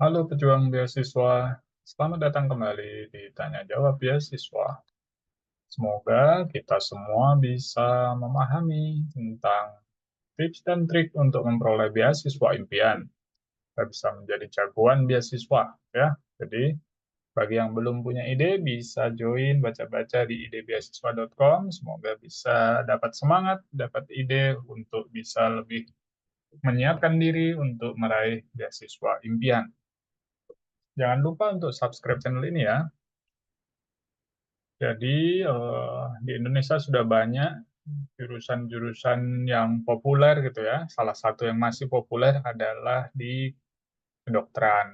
Halo pejuang beasiswa, selamat datang kembali di Tanya Jawab Beasiswa. Semoga kita semua bisa memahami tentang tips dan trik untuk memperoleh beasiswa impian. Kita bisa menjadi jagoan beasiswa, ya. Jadi, bagi yang belum punya ide, bisa join baca-baca di idebeasiswa.com. Semoga bisa dapat semangat, dapat ide untuk bisa lebih menyiapkan diri untuk meraih beasiswa impian. Jangan lupa untuk subscribe channel ini ya. Jadi di Indonesia sudah banyak jurusan-jurusan yang populer gitu ya. Salah satu yang masih populer adalah di kedokteran.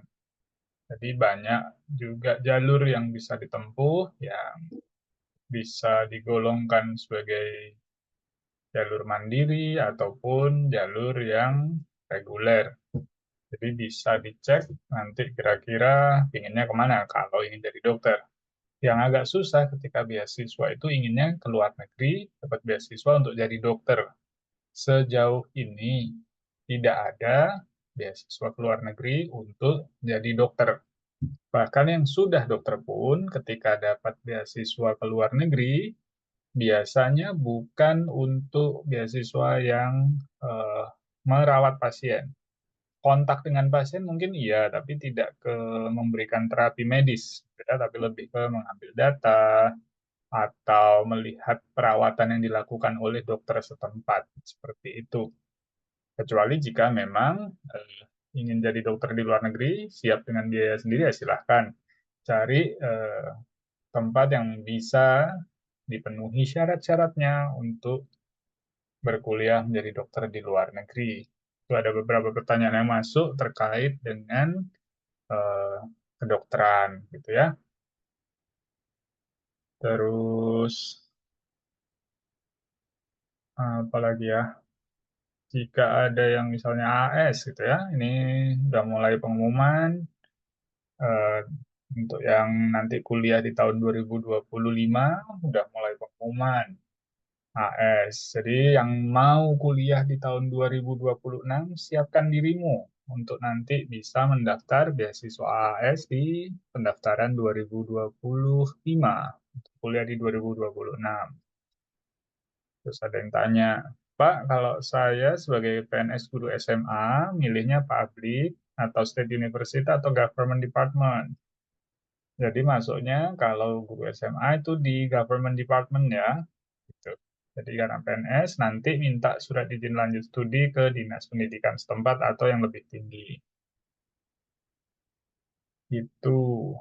Jadi banyak juga jalur yang bisa ditempuh, yang bisa digolongkan sebagai jalur mandiri ataupun jalur yang reguler. Jadi bisa dicek nanti kira-kira inginnya kemana kalau ingin jadi dokter. Yang agak susah ketika beasiswa itu inginnya ke luar negeri, dapat beasiswa untuk jadi dokter. Sejauh ini tidak ada beasiswa ke luar negeri untuk jadi dokter. Bahkan yang sudah dokter pun ketika dapat beasiswa ke luar negeri, biasanya bukan untuk beasiswa yang eh, merawat pasien. Kontak dengan pasien mungkin iya, tapi tidak ke memberikan terapi medis, ya, tapi lebih ke mengambil data, atau melihat perawatan yang dilakukan oleh dokter setempat seperti itu. Kecuali jika memang ingin jadi dokter di luar negeri, siap dengan biaya sendiri ya silahkan cari tempat yang bisa dipenuhi syarat-syaratnya untuk berkuliah menjadi dokter di luar negeri. Itu ada beberapa pertanyaan yang masuk terkait dengan eh, kedokteran gitu ya. Terus apalagi ya? Jika ada yang misalnya AS gitu ya, ini udah mulai pengumuman eh, untuk yang nanti kuliah di tahun 2025 udah mulai pengumuman AS. Jadi yang mau kuliah di tahun 2026 siapkan dirimu untuk nanti bisa mendaftar beasiswa AS di pendaftaran 2025 untuk kuliah di 2026. Terus ada yang tanya, Pak, kalau saya sebagai PNS guru SMA, milihnya public atau state university atau government department. Jadi masuknya kalau guru SMA itu di government department ya. Gitu. Jadi karena PNS nanti minta surat izin lanjut studi ke dinas pendidikan setempat atau yang lebih tinggi. Itu.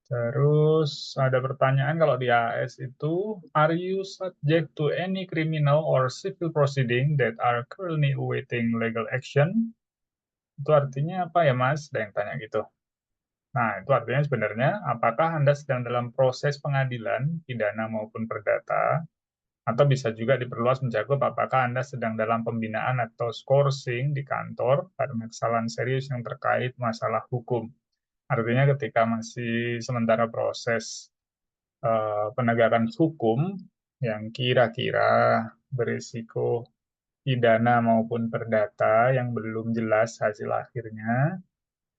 Terus ada pertanyaan kalau di AS itu, are you subject to any criminal or civil proceeding that are currently awaiting legal action? Itu artinya apa ya Mas? Ada yang tanya gitu. Nah, itu artinya sebenarnya apakah Anda sedang dalam proses pengadilan, pidana maupun perdata, atau bisa juga diperluas mencakup apakah Anda sedang dalam pembinaan atau skorsing di kantor karena kesalahan serius yang terkait masalah hukum. Artinya ketika masih sementara proses penegakan hukum yang kira-kira berisiko pidana maupun perdata yang belum jelas hasil akhirnya,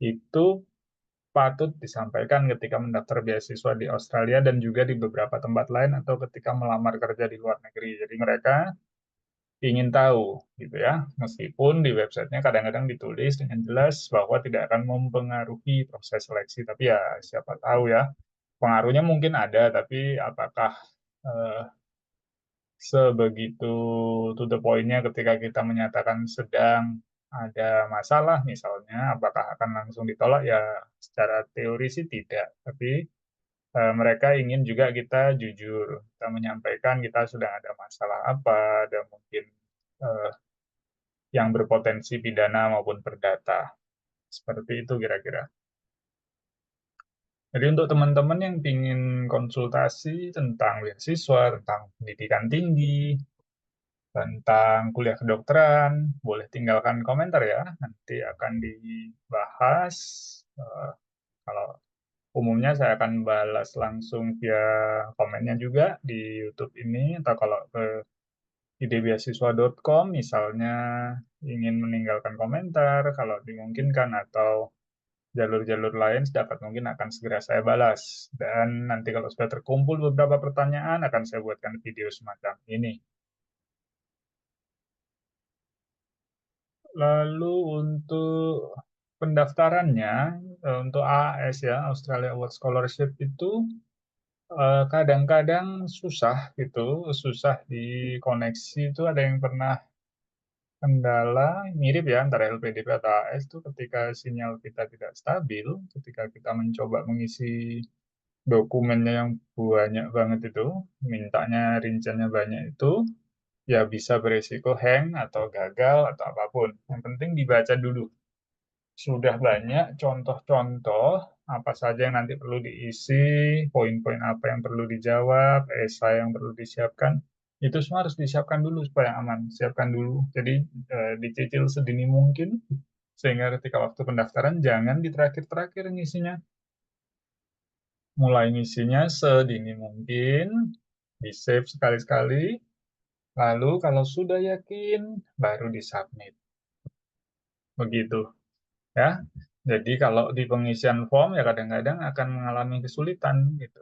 itu patut disampaikan ketika mendaftar beasiswa di Australia dan juga di beberapa tempat lain atau ketika melamar kerja di luar negeri. Jadi mereka ingin tahu gitu ya, meskipun di websitenya kadang-kadang ditulis dengan jelas bahwa tidak akan mempengaruhi proses seleksi, tapi ya siapa tahu ya, pengaruhnya mungkin ada, tapi apakah eh, sebegitu to the point-nya ketika kita menyatakan sedang ada masalah misalnya, apakah akan langsung ditolak ya secara teori sih tidak, tapi mereka ingin juga kita jujur, kita menyampaikan kita sedang ada masalah apa, ada mungkin eh, yang berpotensi pidana maupun perdata. Seperti itu kira-kira. Jadi untuk teman-teman yang ingin konsultasi tentang beasiswa, tentang pendidikan tinggi, tentang kuliah kedokteran, boleh tinggalkan komentar ya. Nanti akan dibahas. Eh, Kalau umumnya saya akan balas langsung via komennya juga di YouTube ini, atau kalau ke idebeasiswa.com misalnya ingin meninggalkan komentar, kalau dimungkinkan, atau jalur-jalur lain sedapat mungkin akan segera saya balas. Dan nanti kalau sudah terkumpul beberapa pertanyaan, akan saya buatkan video semacam ini. Lalu untuk pendaftarannya, untuk AAS ya, Australia Award Scholarship itu kadang-kadang susah gitu, susah dikoneksi itu ada yang pernah kendala mirip ya antara LPDP atau AAS itu ketika sinyal kita tidak stabil, ketika kita mencoba mengisi dokumennya yang banyak banget itu, mintanya rinciannya banyak itu, ya bisa beresiko hang atau gagal atau apapun. Yang penting dibaca dulu. Sudah banyak contoh-contoh apa saja yang nanti perlu diisi, poin-poin apa yang perlu dijawab, esai yang perlu disiapkan. Itu semua harus disiapkan dulu supaya aman. Siapkan dulu. Jadi dicicil sedini mungkin sehingga ketika waktu pendaftaran jangan di terakhir-terakhir ngisinya. Mulai ngisinya sedini mungkin, di-save sekali-sekali, lalu kalau sudah yakin baru di-submit. Begitu. Ya. Jadi kalau di pengisian form ya kadang-kadang akan mengalami kesulitan gitu.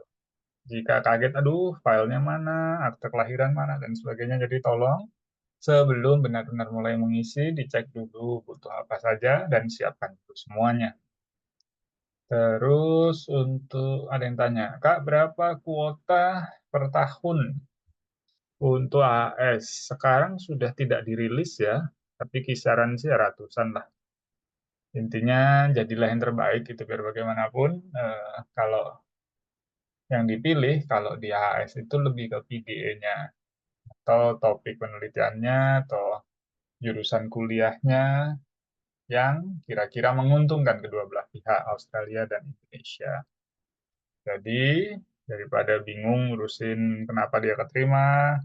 Jika kaget, aduh filenya mana, akte kelahiran mana dan sebagainya. Jadi tolong sebelum benar-benar mulai mengisi dicek dulu butuh apa saja dan siapkan dulu semuanya. Terus untuk ada yang tanya, Kak berapa kuota per tahun untuk AS? Sekarang sudah tidak dirilis ya, tapi kisaran sih ratusan lah. Intinya jadilah yang terbaik itu biar bagaimanapun kalau yang dipilih kalau di AS itu lebih ke PDE-nya atau topik penelitiannya atau jurusan kuliahnya yang kira-kira menguntungkan kedua belah pihak Australia dan Indonesia. Jadi daripada bingung ngurusin kenapa dia keterima,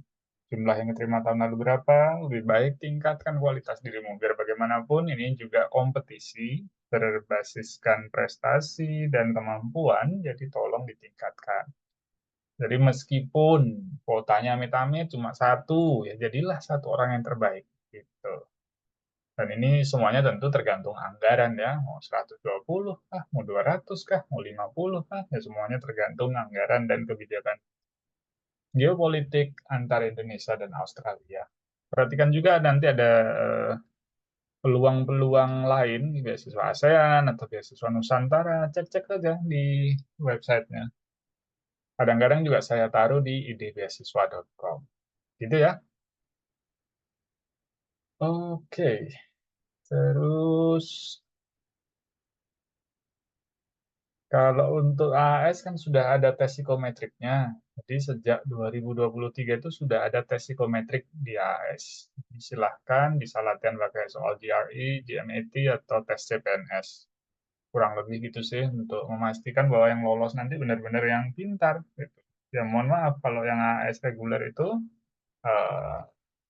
jumlah yang keterima tahun lalu berapa, lebih baik tingkatkan kualitas dirimu. Biar bagaimanapun ini juga kompetisi berbasiskan prestasi dan kemampuan, jadi tolong ditingkatkan. Jadi meskipun kuotanya amit-amit cuma satu, ya jadilah satu orang yang terbaik. Gitu. Dan ini semuanya tentu tergantung anggaran ya, mau 120 kah, mau 200 kah, mau 50 kah, ya semuanya tergantung anggaran dan kebijakan geopolitik antara Indonesia dan Australia. Perhatikan juga nanti ada eh, peluang-peluang lain, beasiswa ASEAN atau beasiswa Nusantara, cek-cek saja di websitenya. Kadang-kadang juga saya taruh di idbeasiswa.com. Gitu ya. Oke, terus kalau untuk AAS kan sudah ada tes psikometriknya. Jadi sejak 2023 itu sudah ada tes psikometrik di AAS. Silahkan bisa latihan pakai soal GRE, GMAT, atau tes CPNS. Kurang lebih gitu sih untuk memastikan bahwa yang lolos nanti benar-benar yang pintar. Gitu. Ya mohon maaf kalau yang AAS reguler itu eh,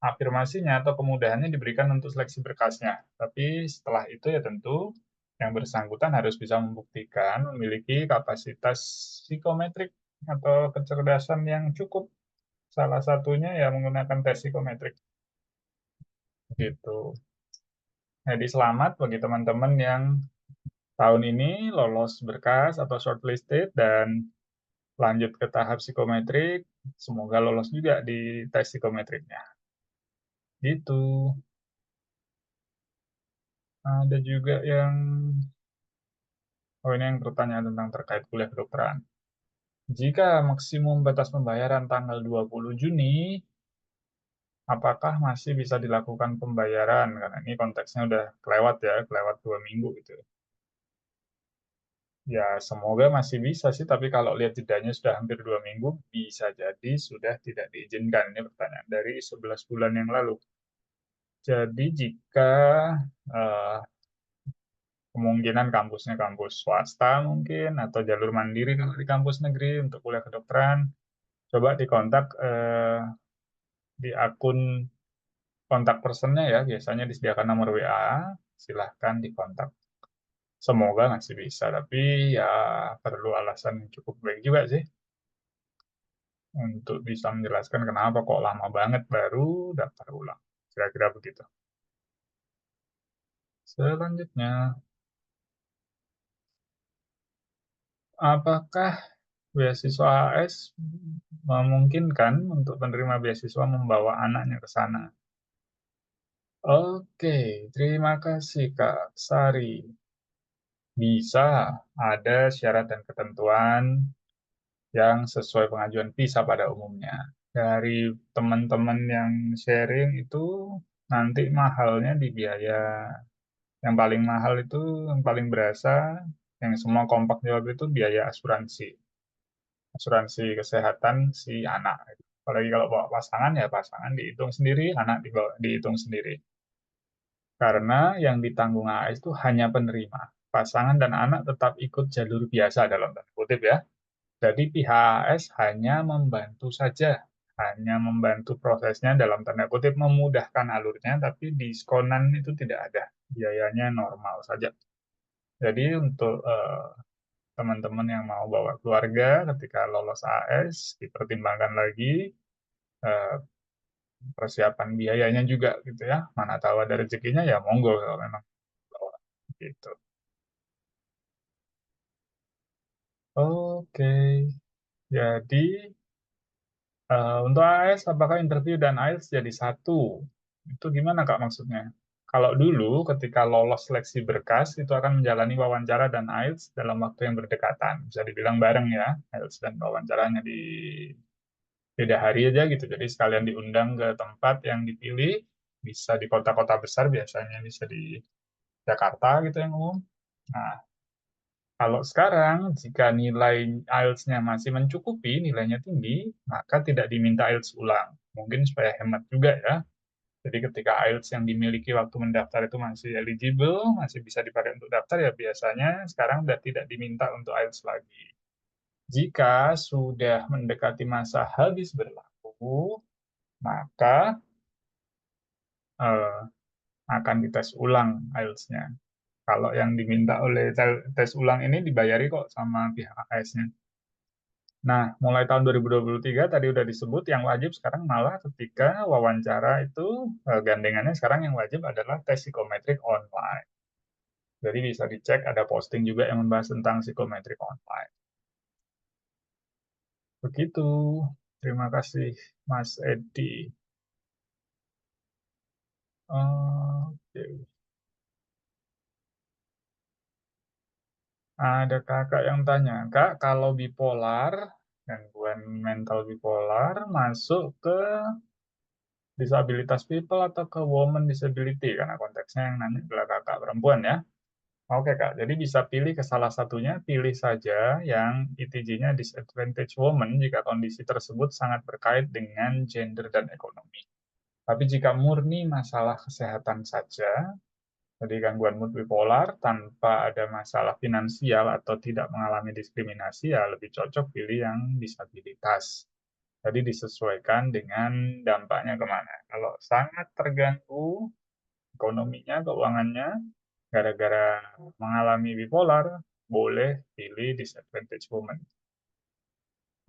afirmasinya atau kemudahannya diberikan untuk seleksi berkasnya. Tapi setelah itu ya tentu yang bersangkutan harus bisa membuktikan memiliki kapasitas psikometrik atau kecerdasan yang cukup. Salah satunya ya menggunakan tes psikometrik. Gitu. Jadi selamat bagi teman-teman yang tahun ini lolos berkas atau shortlisted dan lanjut ke tahap psikometrik. Semoga lolos juga di tes psikometriknya. Gitu. Ada juga yang, oh ini yang pertanyaan tentang terkait kuliah kedokteran. Jika maksimum batas pembayaran tanggal 20 Juni, apakah masih bisa dilakukan pembayaran? Karena ini konteksnya udah kelewat ya, kelewat 2 minggu gitu. Ya, semoga masih bisa sih, tapi kalau lihat jedanya sudah hampir 2 minggu, bisa jadi sudah tidak diizinkan. Ini pertanyaan dari 11 bulan yang lalu. Jadi jika eh, kemungkinan kampusnya kampus swasta mungkin, atau jalur mandiri kalau di kampus negeri untuk kuliah kedokteran, coba dikontak di akun kontak personnya ya, biasanya disediakan nomor WA, silahkan dikontak. Semoga masih bisa, tapi ya perlu alasan yang cukup baik juga sih untuk bisa menjelaskan kenapa kok lama banget baru daftar ulang. Kira-kira begitu. Selanjutnya, Apakah beasiswa AS memungkinkan untuk penerima beasiswa membawa anaknya ke sana? Oke, terima kasih Kak Sari. Bisa, ada syarat dan ketentuan yang sesuai pengajuan visa pada umumnya. Dari teman-teman yang sharing itu nanti mahalnya di biaya yang paling mahal itu yang paling berasa yang semua kompak jawab itu biaya asuransi kesehatan si anak. Apalagi kalau bawa pasangan ya pasangan dihitung sendiri, anak dihitung sendiri. Karena yang ditanggung AS itu hanya penerima. Pasangan dan anak tetap ikut jalur biasa dalam tanda kutip ya. Jadi pihak AS hanya membantu saja, hanya membantu prosesnya dalam tanda kutip memudahkan alurnya, tapi diskonan itu tidak ada. Biayanya normal saja. Jadi untuk teman-teman yang mau bawa keluarga ketika lolos AS, dipertimbangkan lagi eh, persiapan biayanya juga gitu ya. Mana tahu ada rezekinya ya monggo kalau memang bawa gitu. Oke, jadi untuk AS apakah interview dan IELTS jadi satu? Itu gimana Kak maksudnya? Kalau dulu ketika lolos seleksi berkas itu akan menjalani wawancara dan IELTS dalam waktu yang berdekatan. Bisa dibilang bareng ya, IELTS dan wawancaranya di beda hari aja gitu. Jadi sekalian diundang ke tempat yang dipilih, bisa di kota-kota besar biasanya, bisa di Jakarta gitu yang umum. Nah, kalau sekarang, jika nilai IELTS-nya masih mencukupi, nilainya tinggi, maka tidak diminta IELTS ulang. Mungkin supaya hemat juga ya. Jadi ketika IELTS yang dimiliki waktu mendaftar itu masih eligible, masih bisa dipakai untuk daftar, ya biasanya sekarang sudah tidak diminta untuk IELTS lagi. Jika sudah mendekati masa habis berlaku, maka eh, akan dites ulang IELTS-nya. Kalau yang diminta oleh tes ulang ini dibayari kok sama pihak AS-nya. Nah, mulai tahun 2023 tadi udah disebut yang wajib sekarang malah ketika wawancara itu gandengannya sekarang yang wajib adalah tes psikometrik online. Jadi bisa dicek ada posting juga yang membahas tentang psikometrik online. Begitu. Terima kasih Mas Edi. Oke. Ada kakak yang tanya, Kak, kalau bipolar, gangguan mental bipolar masuk ke disabilitas people atau ke woman disability? Karena konteksnya yang nanya adalah kakak perempuan ya. Oke Kak, jadi bisa pilih ke salah satunya, pilih saja yang ITG-nya disadvantage woman jika kondisi tersebut sangat berkait dengan gender dan ekonomi. Tapi jika murni masalah kesehatan saja, jadi gangguan mood bipolar tanpa ada masalah finansial atau tidak mengalami diskriminasi, ya lebih cocok pilih yang disabilitas. Jadi disesuaikan dengan dampaknya kemana. Kalau sangat terganggu ekonominya, keuangannya, gara-gara mengalami bipolar, boleh pilih disadvantage woman.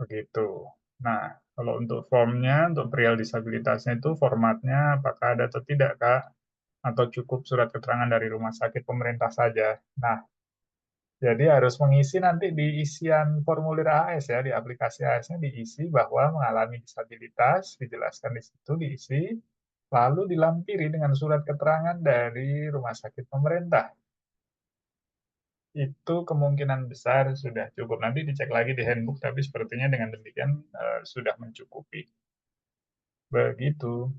Begitu. Nah, kalau untuk formnya, untuk perihal disabilitasnya itu formatnya apakah ada atau tidak, Kak? Atau cukup surat keterangan dari rumah sakit pemerintah saja? Nah, jadi harus mengisi nanti di isian formulir AS ya, di aplikasi AS-nya diisi bahwa mengalami disabilitas, dijelaskan di situ, diisi, lalu dilampiri dengan surat keterangan dari rumah sakit pemerintah. Itu kemungkinan besar sudah cukup. Nanti dicek lagi di handbook, tapi sepertinya dengan demikian sudah mencukupi. Begitu.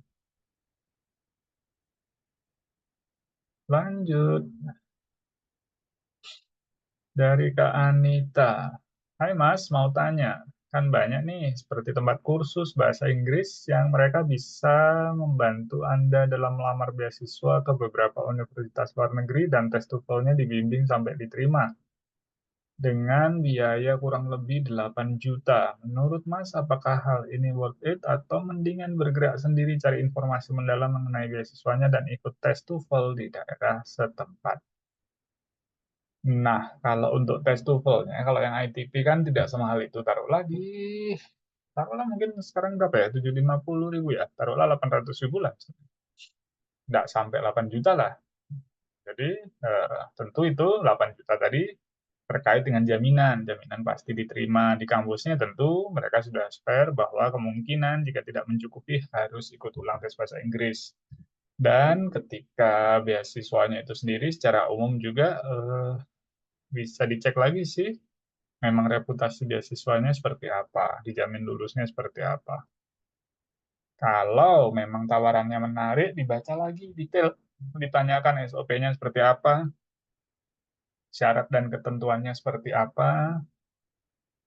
Lanjut dari Kak Anita. Hai Mas, mau tanya. Kan banyak nih, seperti tempat kursus bahasa Inggris yang mereka bisa membantu Anda dalam melamar beasiswa ke beberapa universitas luar negeri dan tes TOEFL-nya dibimbing sampai diterima dengan biaya kurang lebih 8 juta. Menurut Mas, apakah hal ini worth it atau mendingan bergerak sendiri cari informasi mendalam mengenai beasiswanya dan ikut tes TOEFL di daerah setempat? Nah, kalau untuk tes TOEFL-nya, kalau yang ITP kan tidak semahal itu. Taruhlah mungkin sekarang berapa ya? 750.000 ya? Taruhlah 800.000 lah. Tidak sampai 8 juta lah. Jadi tentu itu 8 juta tadi terkait dengan jaminan. Jaminan pasti diterima di kampusnya, tentu mereka sudah spare bahwa kemungkinan jika tidak mencukupi harus ikut ulang tes bahasa Inggris. Dan ketika beasiswanya itu sendiri secara umum juga bisa dicek lagi sih, memang reputasi beasiswanya seperti apa, dijamin lulusnya seperti apa. Kalau memang tawarannya menarik, dibaca lagi detail, ditanyakan SOP-nya seperti apa, syarat dan ketentuannya seperti apa.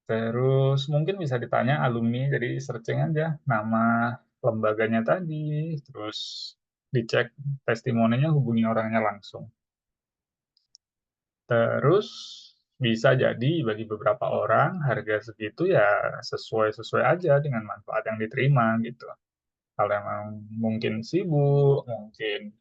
Terus mungkin bisa ditanya alumni, jadi searching aja nama lembaganya tadi, terus dicek testimoninya, hubungi orangnya langsung. Terus bisa jadi bagi beberapa orang harga segitu ya sesuai-sesuai aja dengan manfaat yang diterima gitu. Kalau memang mungkin sibuk, mungkin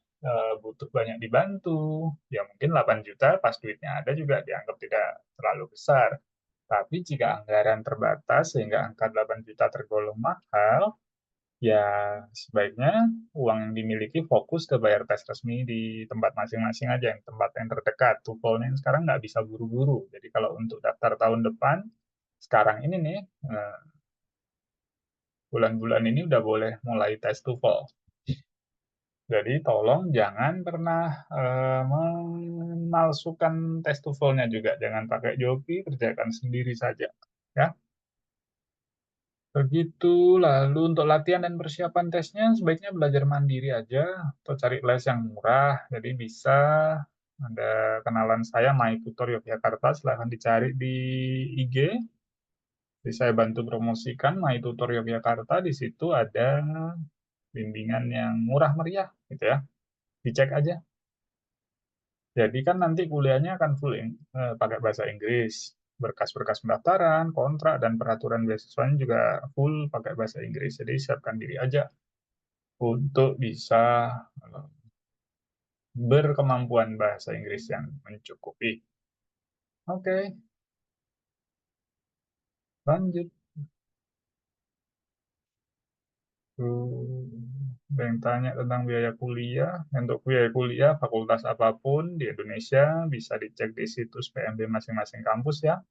butuh banyak dibantu, ya mungkin 8 juta pas duitnya ada juga dianggap tidak terlalu besar. Tapi jika anggaran terbatas sehingga angka 8 juta tergolong mahal, ya sebaiknya uang yang dimiliki fokus ke bayar tes resmi di tempat masing-masing aja, yang tempat yang terdekat. TOEFL-nya sekarang nggak bisa buru-buru. Jadi kalau untuk daftar tahun depan, sekarang ini nih, bulan-bulan ini udah boleh mulai tes TOEFL. Jadi tolong jangan pernah memalsukan tes TOEFL-nya juga. Jangan pakai joki, kerjakan sendiri saja. Ya. Begitu, lalu untuk latihan dan persiapan tesnya sebaiknya belajar mandiri aja atau cari les yang murah. Jadi bisa ada kenalan saya My Tutor Yogyakarta, silahkan dicari di IG. Jadi saya bantu promosikan My Tutor Yogyakarta. Di situ ada bimbingan yang murah meriah, gitu ya. Dicek aja. Jadi kan nanti kuliahnya akan full pakai bahasa Inggris. Berkas-berkas pendaftaran, kontrak, dan peraturan beasiswanya juga full pakai bahasa Inggris. Jadi siapkan diri aja untuk bisa eh, berkemampuan bahasa Inggris yang mencukupi. Oke, lanjut. Ada yang tanya tentang biaya kuliah. Untuk biaya kuliah, fakultas apapun di Indonesia bisa dicek di situs PMB masing-masing kampus ya,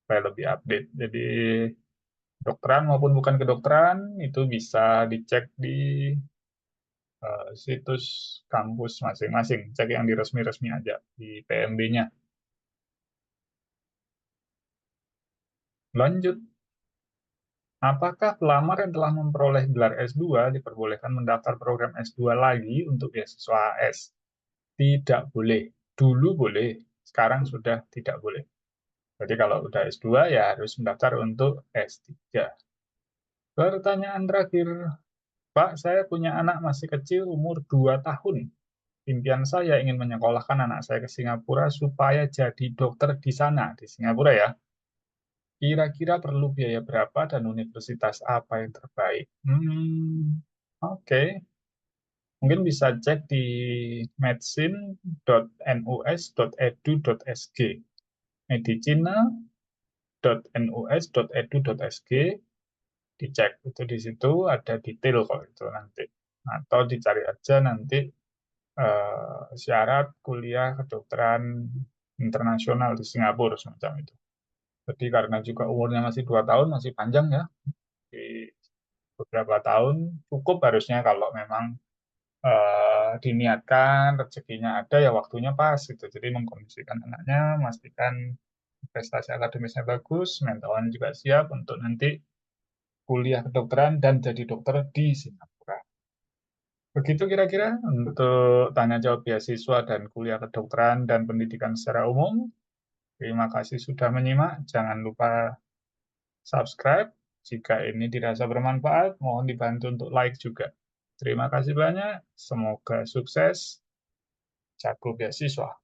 supaya lebih update. Jadi kedokteran maupun bukan kedokteran itu bisa dicek di situs kampus masing-masing. Cek yang di resmi-resmi aja, di PMB-nya. Lanjut. Apakah pelamar yang telah memperoleh gelar S2 diperbolehkan mendaftar program S2 lagi untuk beasiswa AS? Tidak boleh. Dulu boleh, sekarang sudah tidak boleh. Jadi kalau udah S2 ya harus mendaftar untuk S3. Pertanyaan terakhir, Pak, saya punya anak masih kecil umur 2 tahun. Impian saya ingin menyekolahkan anak saya ke Singapura supaya jadi dokter di sana, di Singapura ya. Kira-kira perlu biaya berapa dan universitas apa yang terbaik? Oke. Mungkin bisa cek di medicine.nus.edu.sg. medicina.nus.edu.sg, dicek itu, di situ ada detail kok itu nanti. Atau dicari aja nanti syarat kuliah kedokteran internasional di Singapura semacam itu. Jadi karena juga umurnya masih 2 tahun, masih panjang ya, di beberapa tahun cukup harusnya kalau memang diniatkan, rezekinya ada ya waktunya pas gitu. Jadi mengkondisikan anaknya, memastikan prestasi akademisnya bagus, mentalnya juga siap untuk nanti kuliah kedokteran dan jadi dokter di Singapura. Begitu kira-kira untuk tanya jawab beasiswa dan kuliah kedokteran dan pendidikan secara umum. Terima kasih sudah menyimak. Jangan lupa subscribe. Jika ini dirasa bermanfaat, mohon dibantu untuk like juga. Terima kasih banyak. Semoga sukses. Jago beasiswa.